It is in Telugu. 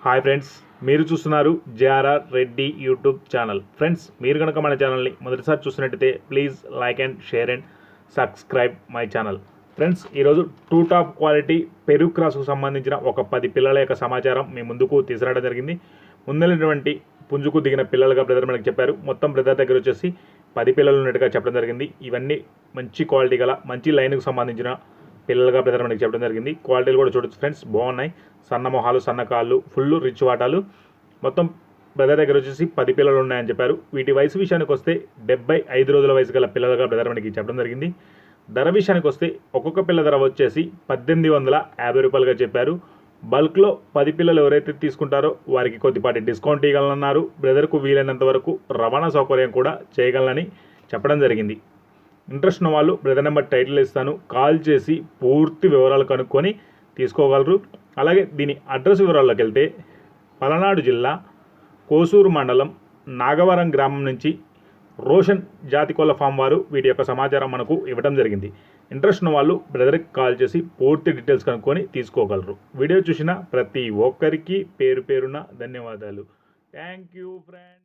హాయ్ ఫ్రెండ్స్, మీరు చూస్తున్నారు JRR Reddy YouTube channel. Friends, మీరు కనుక మన ఛానల్ని మొదటిసారి చూస్తున్నట్టయితే please like and share and subscribe my channel. Friends, ఈరోజు టూ టాప్ క్వాలిటీ పెరుగు క్రాస్కు సంబంధించిన ఒక 10 పిల్లల యొక్క సమాచారం మీ ముందుకు తీసుకురావడం జరిగింది. ముందైనటువంటి పుంజుకు దిగిన పిల్లలుగా బ్రదర్ మనకు చెప్పారు. మొత్తం బ్రదర్ దగ్గర వచ్చేసి 10 పిల్లలు ఉన్నట్టుగా చెప్పడం జరిగింది. ఇవన్నీ మంచి క్వాలిటీ గల మంచి లైన్కు సంబంధించిన పిల్లలుగా బ్రదర్ మనకి చెప్పడం జరిగింది. క్వాలిటీలు కూడా చూడొచ్చు ఫ్రెండ్స్, బాగున్నాయి. సన్న మొహాలు, సన్న కాళ్ళు, ఫుల్ రిచ్ వాటాలు. మొత్తం బ్రదర్ దగ్గర వచ్చేసి 10 పిల్లలు ఉన్నాయని చెప్పారు. వీటి వయసు విషయానికి వస్తే 75 రోజుల వయసు గల పిల్లలుగా బ్రదర్ మనకి చెప్పడం జరిగింది. ధర విషయానికి వస్తే ఒక్కొక్క పిల్ల ధర వచ్చేసి 1850 రూపాయలుగా చెప్పారు. బల్క్లో 10 పిల్లలు ఎవరైతే తీసుకుంటారో వారికి కొద్దిపాటి డిస్కౌంట్ ఇవ్వాలన్నారు. బ్రదర్కు వీలైనంత వరకు రవాణా సౌకర్యం కూడా చేయగలనని చెప్పడం జరిగింది. ఇంట్రెస్ట్ ఉన్న వాళ్ళు బ్రదర్ నెంబర్ టైటిల్ ఇస్తాను, కాల్ చేసి పూర్తి వివరాలు కనుక్కొని తీసుకోగలరు. అలాగే దీని అడ్రస్ వివరాల్లోకి వెళ్తే పలనాడు జిల్లా కోసూరు మండలం నాగవరం గ్రామం నుంచి రోషన్ జాతికోళ్ళ ఫామ్ వారు వీటి యొక్క సమాచారం మనకు ఇవ్వడం జరిగింది. ఇంట్రెస్ట్ ఉన్న వాళ్ళు బ్రదర్కి కాల్ చేసి పూర్తి డీటెయిల్స్ కనుక్కొని తీసుకోగలరు. వీడియో చూసిన ప్రతి ఒక్కరికి పేరు పేరున ధన్యవాదాలు. Thank you friends.